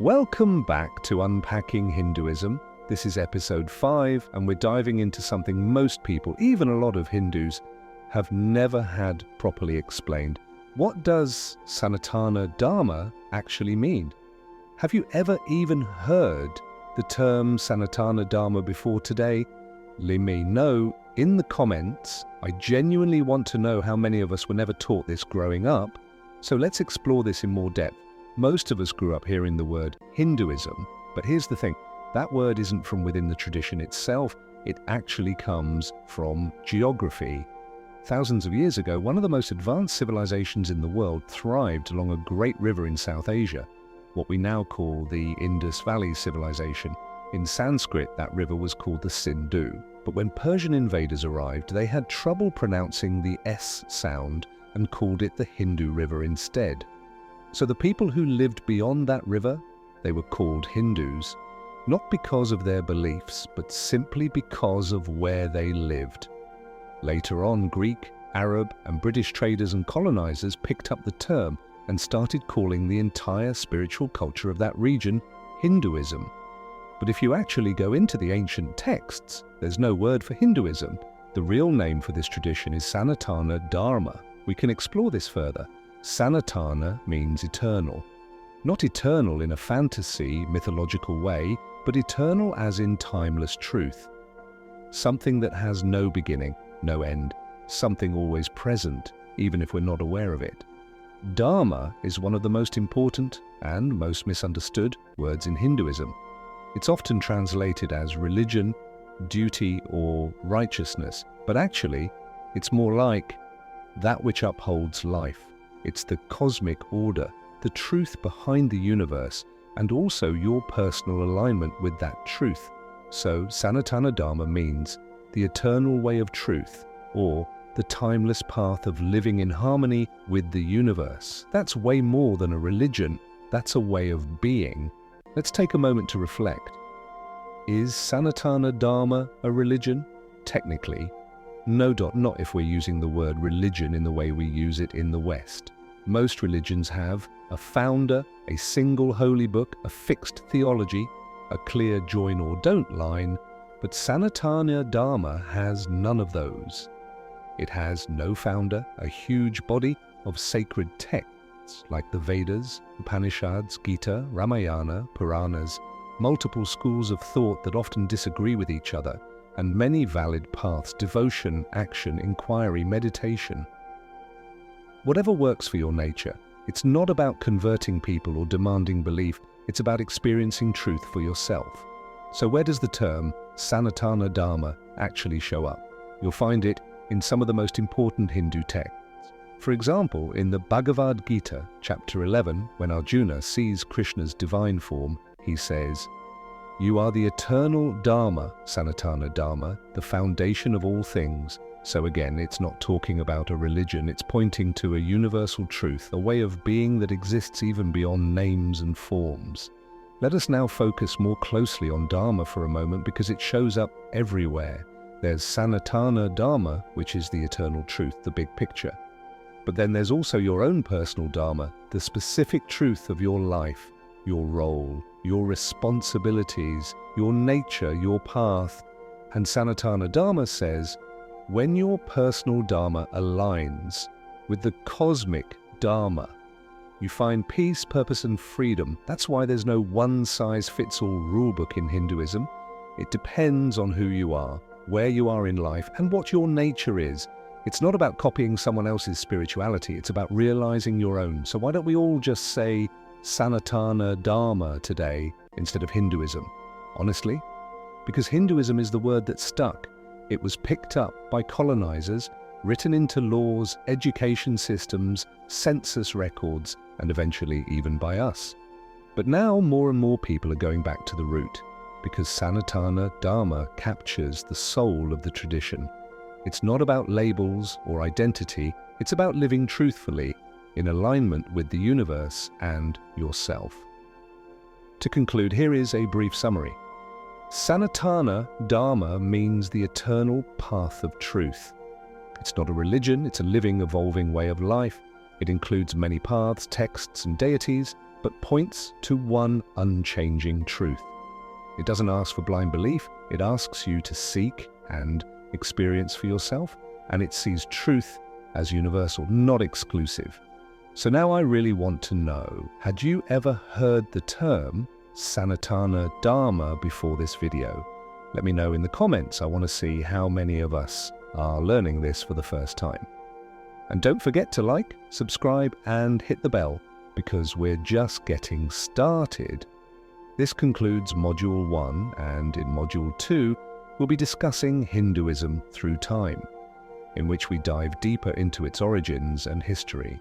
Welcome back to Unpacking Hinduism. This is episode 5, and we're diving into something most people, even a lot of Hindus, have never had properly explained. What does Sanātana Dharma actually mean? Have you ever even heard the term Sanātana Dharma before today? Let me know in the comments. I genuinely want to know how many of us were never taught this growing up. So let's explore this in more depth. Most of us grew up hearing the word Hinduism, but here's the thing. That word isn't from within the tradition itself. It actually comes from geography. Thousands of years ago, one of the most advanced civilizations in the world thrived along a great river in South Asia, what we now call the Indus Valley civilization. In Sanskrit, that river was called the Sindhu. But when Persian invaders arrived, they had trouble pronouncing the S sound and called it the Hindu River instead. So the people who lived beyond that river, they were called Hindus, not because of their beliefs, but simply because of where they lived. Later on, Greek, Arab, and British traders and colonizers picked up the term and started calling the entire spiritual culture of that region Hinduism. But if you actually go into the ancient texts, there's no word for Hinduism. The real name for this tradition is Sanātana Dharma. We can explore this further. Sanatana means eternal. Not eternal in a fantasy, mythological way, but eternal as in timeless truth. Something that has no beginning, no end. Something always present, even if we're not aware of it. Dharma is one of the most important and most misunderstood words in Hinduism. It's often translated as religion, duty, or righteousness, but actually, it's more like that which upholds life. It's the cosmic order, the truth behind the universe, and also your personal alignment with that truth. So, Sanatana Dharma means the eternal way of truth, or the timeless path of living in harmony with the universe. That's way more than a religion, that's a way of being. Let's take a moment to reflect. Is Sanatana Dharma a religion? Technically, no, not if we're using the word religion in the way we use it in the West. Most religions have a founder, a single holy book, a fixed theology, a clear join or don't line, but Sanatana Dharma has none of those. It has no founder, a huge body of sacred texts like the Vedas, Upanishads, Gita, Ramayana, Puranas, multiple schools of thought that often disagree with each other, and many valid paths: devotion, action, inquiry, meditation. Whatever works for your nature. It's not about converting people or demanding belief, it's about experiencing truth for yourself. So where does the term Sanatana Dharma actually show up? You'll find it in some of the most important Hindu texts. For example, in the Bhagavad Gita, chapter 11, when Arjuna sees Krishna's divine form, he says, "You are the eternal Dharma, Sanatana Dharma, the foundation of all things." So again, it's not talking about a religion, it's pointing to a universal truth, a way of being that exists even beyond names and forms. Let us now focus more closely on Dharma for a moment because it shows up everywhere. There's Sanatana Dharma, which is the eternal truth, the big picture. But then there's also your own personal Dharma, the specific truth of your life, your role, your responsibilities, your nature, your path. And Sanatana Dharma says, when your personal Dharma aligns with the cosmic Dharma, you find peace, purpose, and freedom. That's why there's no one-size-fits-all rulebook in Hinduism. It depends on who you are, where you are in life, and what your nature is. It's not about copying someone else's spirituality, it's about realizing your own. So why don't we all just say Sanatana Dharma today instead of Hinduism? Honestly, because Hinduism is the word that stuck. It was picked up by colonizers, written into laws, education systems, census records, and eventually even by us. But now more and more people are going back to the root, because Sanatana Dharma captures the soul of the tradition. It's not about labels or identity, it's about living truthfully, in alignment with the universe and yourself. To conclude, here is a brief summary. Sanatana Dharma means the eternal path of truth. It's not a religion, it's a living, evolving way of life. It includes many paths, texts, and deities, but points to one unchanging truth. It doesn't ask for blind belief, it asks you to seek and experience for yourself, and it sees truth as universal, not exclusive. So now I really want to know, had you ever heard the term Sanātana Dharma before this video? Let me know in the comments. I want to see how many of us are learning this for the first time. And don't forget to like, subscribe, and hit the bell, because we're just getting started. This concludes Module 1, and in Module 2, we'll be discussing Hinduism through time, in which we dive deeper into its origins and history.